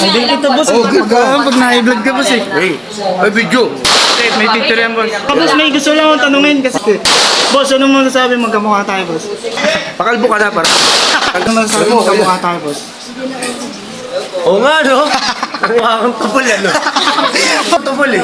Hindi kita boss. Pag na-vlog ka boss eh. Ay, video. Okay, may picture yan boss. Boss, may gusto lang akong tanungin kasi. Boss, ano mo nasabi magkamukha tayo boss? Pakalbo ka na, para. Ano mo nasabi magkamukha tayo boss? Oo nga, no? Nakuha kang tupol, ano? Tupol, eh.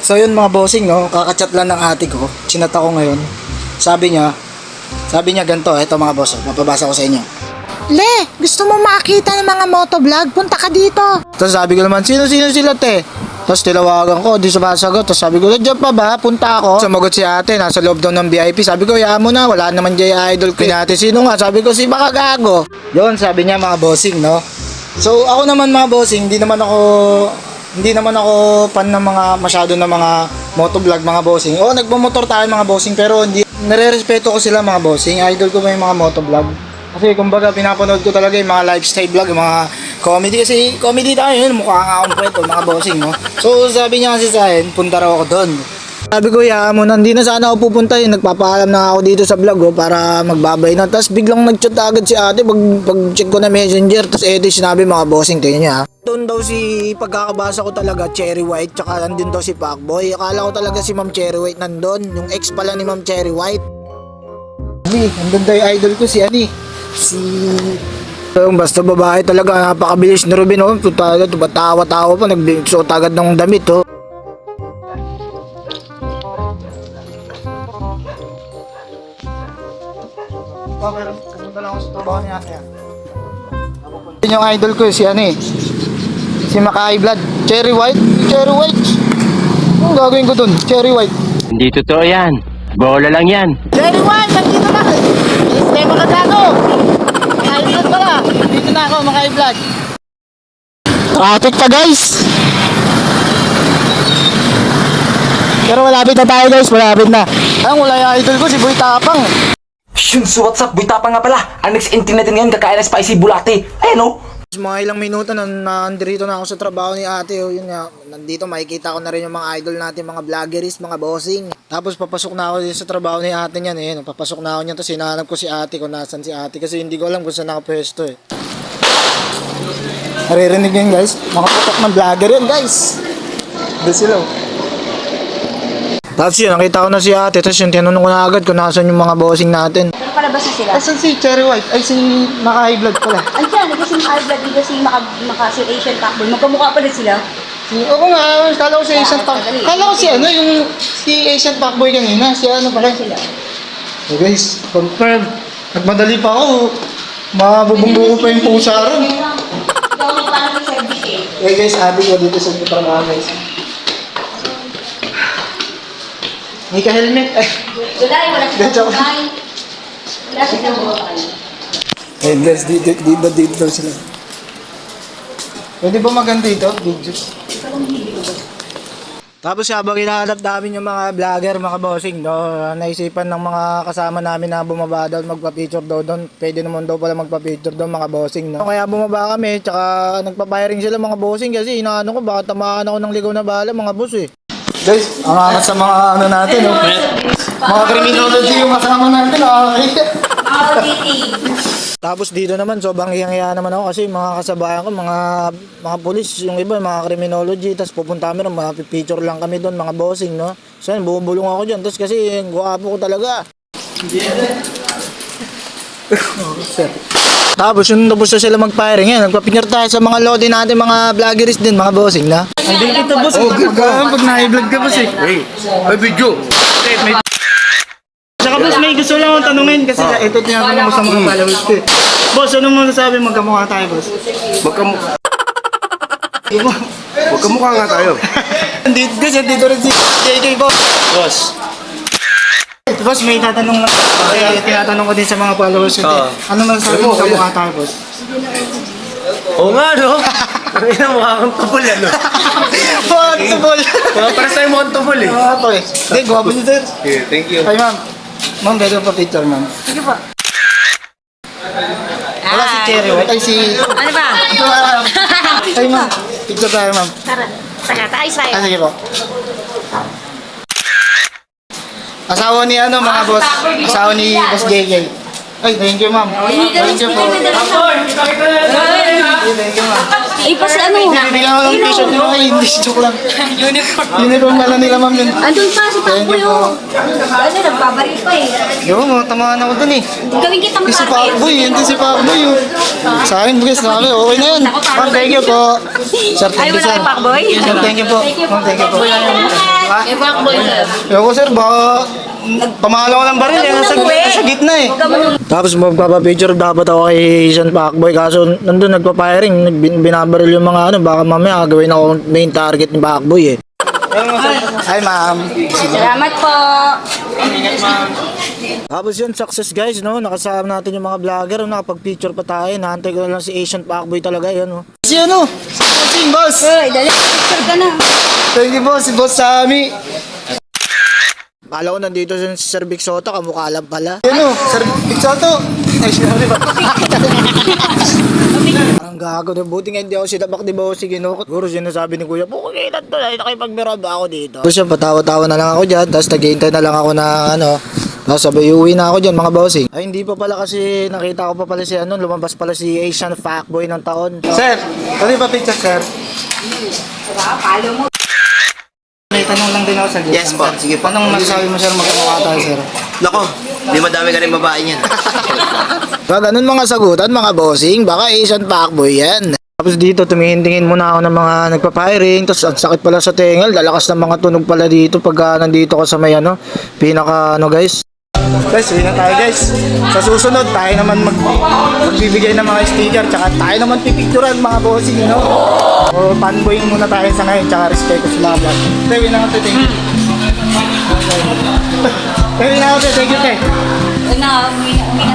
So yun mga bossing, no, kakachat lang ng ate ko. Chinat ako ngayon. Sabi niya ganito, eto mga boss, mapabasa ko sa inyo. Le, gusto mo makita ng mga motovlog? Punta ka dito. Tapos sabi ko naman, sino sila te? Tapos tilawagan ko, di sumasagot. Tapos sabi ko, nandiyan pa ba? Punta ako. Sumagot si ate, nasa loob daw ng VIP. Sabi ko, yaan mo na, wala naman dyan yung idol ko. Ate, sino nga? Sabi ko, si Makagago. Yun, sabi niya mga bossing, no? So ako naman mga bossing, hindi naman ako fan ng mga masyado na mga motovlog mga bossing. Oo, nagmamotor tayo mga bossing pero hindi nare-respeto ko sila mga bossing. Idol ko ba yung mga motovlog? Kasi kumbaga pinapanood ko talaga yung mga lifestyle vlog, yung mga comedy kasi comedy tayo yun, mukha nga akong kwento mga bossing, no? So sabi niya kasi sa akin, punta raw ako doon. Sabi ko, ya mo na, hindi na sana ako pupunta yun. Nagpapaalam na ako dito sa vlog para magbabay na. Tapos biglang nag-chat agad si ate pag-check ko na messenger. Tapos eto sinabi mga bossing, tingnan niya. Doon daw si pagkakabasa ko talaga Cherry White, tsaka nandun daw si Pacboy. Akala ko talaga si Ma'am Cherry White nandun, yung ex pala ni Ma'am Cherry White. Nandun daw yung idol ko si basta babae talaga, napakabilis ni Ruben, oh. Tawa-tawa pa, nagsuot agad ng damit, oh. Pumunta lang ako sa trabaho niya. Yun yung idol ko, si Makai Blood. Cherry White. Anong gagawin ko dun? Cherry White. Hindi totoo yan. Bola lang yan. Cherry White, nandito na. Hindi mo kagago. Makai Blood pala. Dito na ako, Makai Blood. Traffic pa guys. Pero malapit na tayo guys, malapit na. Wala yung idol ko, si Boy Tapang. So what's up? Buita pa nga pala. Ang next entry natin ngayon, kakain ng spicy bulate. Ayun, no? Mga ilang minuto na nandito na ako sa trabaho ni ate. Yun nga, nandito makikita ko na rin yung mga idol natin, mga vloggeries, mga bossing. Tapos papasok na ako dito sa trabaho ni ate niyan eh. Papasok na ako niyan, tapos hinahanap ko si ate kung nasan si ate. Kasi hindi ko alam kung saan nakapwesto eh. Naririnig yan guys. Mga putok ng vlogger yan guys. Doon sila. Tapos yun, nakita ko na si ate. Tapos yung tinanong ko na agad kung nasan yung mga bossing natin. Palabas na sila. Asan si Cherry White? Ay, si Makai Blood pala. Andiyan, kasi maka-vlog dito si si Asian Pacboy. Magkamukha pala sila. Oo nga, kala ko si Asian Pacboy. Kala ko si yung si Asian Pacboy kanina. Si pala sila. So guys, confirm. Nagmadali pa ako. Mabubunggo ko pa yung pusa ron. Hindi ako magpaano ng service eh. Eh guys, ate ko dito sa trabaho guys. May ka-helmet. Wala eh, wala siya Gancho. kumakain. Wala siya kumakain. Eh guys, dito daw sila. Pwede ba maganda ito? Videos. Tapos habang hinahanap namin yung mga vlogger, mga bossing, no, naisipan ng mga kasama namin na bumaba daw, magpa-picture daw doon. Pwede naman daw pala magpa-picture doon, mga bossing, no. Kaya bumaba kami, tsaka nagpa-firing sila mga bossing kasi inaano ko, baka tamaan ako ng ligaw na bala, mga boss eh. Guys, ang angat sa mga ano natin, no. Mga criminology yung kasama natin, nakakakita. Tapos dito naman, sobrang hiyang-hiya naman ako kasi mga kasabayan ko, mga pulis, yung iba, mga criminology, tapos pupunta kami rin, picture lang kami doon, mga bossing, no? So yun, bubulong ako dyan, tapos kasi guwapo ko talaga. Tapos yung tapos na sila mag-firing, yan, nagpa-picture tayo sa mga lodi natin, mga vloggeries din, mga bossing, na? Hindi kita boss, pag na-vlog ka boss eh. Ay, video. Saka boss, may gusto lang akong tanungin kasi ito tinatanong ko sa mga followers ko eh. Boss, ano mo nasabi magkamukha tayo, boss? Magkamukha nga tayo. Dito rin si JJ, boss. Boss, may tatanong lang. Tinatanong ko din sa mga followers ko. Ano mo nasabi magkamukha tayo, boss? Oo nga, no? Ang ina, mukha kang tupol, ano? Tubol! Para sa'yo mukhang tupol, eh. Ito eh. Hindi, gwapo niyo sir. Okay, thank you. Ay, ma'am. Ma'am, pwede pa picture, ma'am. Sige po. Wala si Cherry White. Ay, si... Ano ba? Ay, ma'am. Picture tayo, ma'am. Tara. Saka tayo sa'yo. Sige po. Asawa ni ano mga boss? Asawa ni Boss JJ. Ay, thank you ma'am. Thank you po. Thank you ma'am. Ay, pas ano? Bibigyan ko ng t-shirt nyo. Ay, hindi, joke lang. Uniform pala nila ma'am yun. Andun pa si Thank Pakboy you po. oh. Ano, nagbabaril pa eh. Yo, tamaan ako dun eh. Gawin kita Si matakit. Pakboy, hindi si Pakboy yun. Sa akin, bugis na kami. Okay na yun. Ma'am, thank you po. Sir, thank you sir. Pakboy? Sir, thank you po. Ma'am, thank you po. Eh, Pakboy sir. Ayoko sir, baka pamahalo ko ng baril eh. Nasa gitna eh. Tapos magpapapicture dapat ako kay Sean Pacboy. Kaso nandun nagpa-firing, binabaril yung mga ano. Baka mamaya gawin ako main target ni Pacboy eh. Hi ma'am. Salamat po. Tapos yun, success guys, no? Nakasama natin yung mga vlogger, no? Nakapag-picture pa tayo. Nahantay ko na lang si Asian Pacboy talaga, yun, no? Si ano? Si boss! Uy, dali, picture ka na. Thank you boss, si Boss Sammy. Kala ko nandito si Sir Vic Soto, kamukha lang pala. Ano, Sir Vic Soto? Ay, sorry ba? Parang gago na, buti nga hindi ako sinabak ni Bossing, no? Siguro sinasabi ni Kuya, pukikitan to, nakipagmira ba ako dito? Tapos yun, patawa-tawa na lang ako dyan, tapos naghihintay na lang ako na, ano, tapos sabay uwi na ako dyan, mga bossing. Ay, hindi pa pala kasi, nakita ko pa pala si, ano, lumabas pala si Asian Fuckboy ng taon. Sir, pwede pa picture, sir? Follow mo. May tanong lang din ako sa gitna. Yes po. Sige, paano masasabi mo sir magkamukha tayo sir? Nako, di madami ka rin babae niyan. Ganun mga sagutan mga bossing, baka Asian Fuckboy yan. Tapos dito tumingin-tingin muna ako ng mga nagpa-firing, tapos ang sakit pala sa tengal, lalakas ng mga tunog pala dito pag nandito ka sa may ano, pinaka ano guys. Guys, yun na tayo guys. Sa susunod, tayo naman magbibigay ng mga sticker, tsaka tayo naman pipicturan mga bossing, no? O fanboying muna tayo sa ngayon, tsaka respeto sa mga vlog. Tayo na ako, thank you. Tayo na ako, thank you, te. Uwi na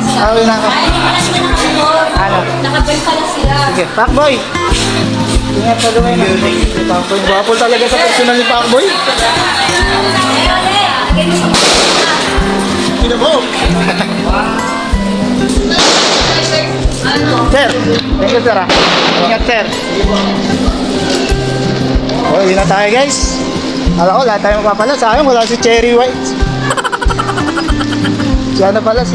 sila. Uwi na ako. Ay, hindi na sila nakabor. Ano? Nakabel pala sila. Sige, Pacboy! Ingat pa gawin na. Si Pacboy, gwapo talaga sa personal ni Pacboy. Lagay mo sa Sino po? Sir, thank you sir ah. Ingat sir. Oh, yun na tayo guys. Alam ko, lahat tayo mapapala. Sa akin, wala si Cherry White. Siya na pala si...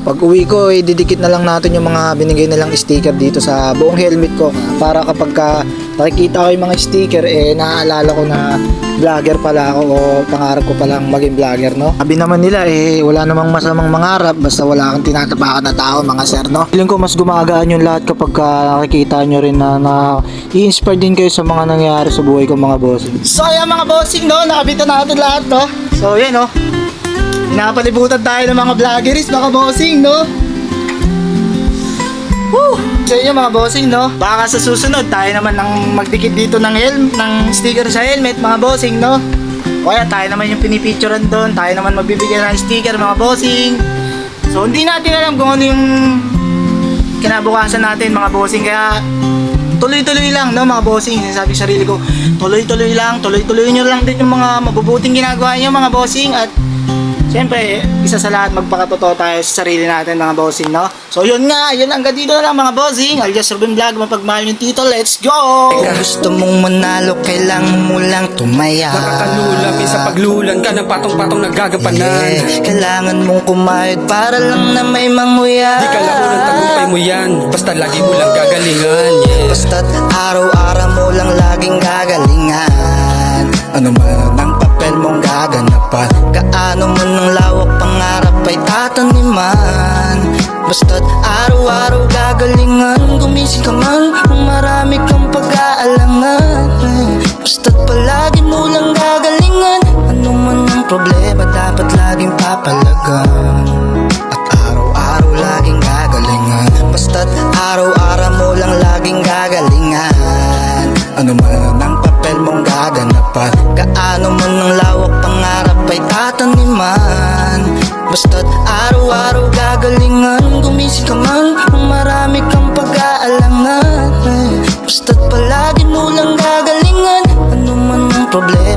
Pag uwi ko, didikit na lang natin yung mga binigay nilang sticker dito sa buong helmet ko. Para kapag nakikita ko yung mga sticker, naaalala ko na vlogger pala ako o pangarap ko palang maging vlogger, no? Sabi naman nila, wala namang masamang mangarap basta wala kang tinatapakan na tao, mga sir, no? Feeling ko mas gumagaan yung lahat kapag nakikita nyo rin na i-inspire din kayo sa mga nangyayari sa buhay ko, mga bossing. So, ayan mga bossing, no? Nakabitan natin lahat, no? So, yan, no? Pinapalibutan tayo ng mga vloggeries, mga bossing, no? Woo! Sa inyo mga bossing, no? Baka sa susunod, tayo naman ang magdikit dito ng sticker sa helmet, mga bossing, no? Kaya tayo naman yung pinipicturean doon, tayo naman magbibigay ng sticker, mga bossing. So, hindi natin alam kung ano yung kinabukasan natin, mga bossing. Kaya, tuloy-tuloy lang, no, mga bossing. Sinasabi sa sarili ko, tuloy-tuloy lang, tuloy-tuloy nyo lang din yung mga mabubuting ginagawa nyo, mga bossing. At siyempre, isa sa lahat, magpakatotoo tayo sa sarili natin, mga bossing, no? So, yun nga, yun hanggang dito na lang, mga bossing. Alias Ruben Vlog, mapagmahal yung tito, let's go! Gusto mong manalo, kailangan mo lang tumaya. Nakakalulam, sa paglulan ka ng patong-patong nagagampanan. Kailangan mong kumayod para lang na may manguya. Di ka laro ng tagumpay mo yan, basta lagi mo lang gagalingan. Basta't araw-araw mo lang laging gagalingan. Ano man ang papel mong gaganapan, kaano man ang lawak pangarap ay tataniman. Basta't araw-araw gagalingan, gumising ka man kung marami kang pag-aalangan. Basta't palagi mo lang gagalingan, ano man ang problema dapat laging papalagan. At araw-araw laging gagalingan, basta't araw-araw mo lang laging gagalingan. Ano man ang papel mong gaganapan, kaano man ang lawak pangarap ay tataniman. Basta't araw-araw gagalingan, gumising ka man kung marami kang pag-aalangan. Basta't palagi mo lang gagalingan, ano man ang problema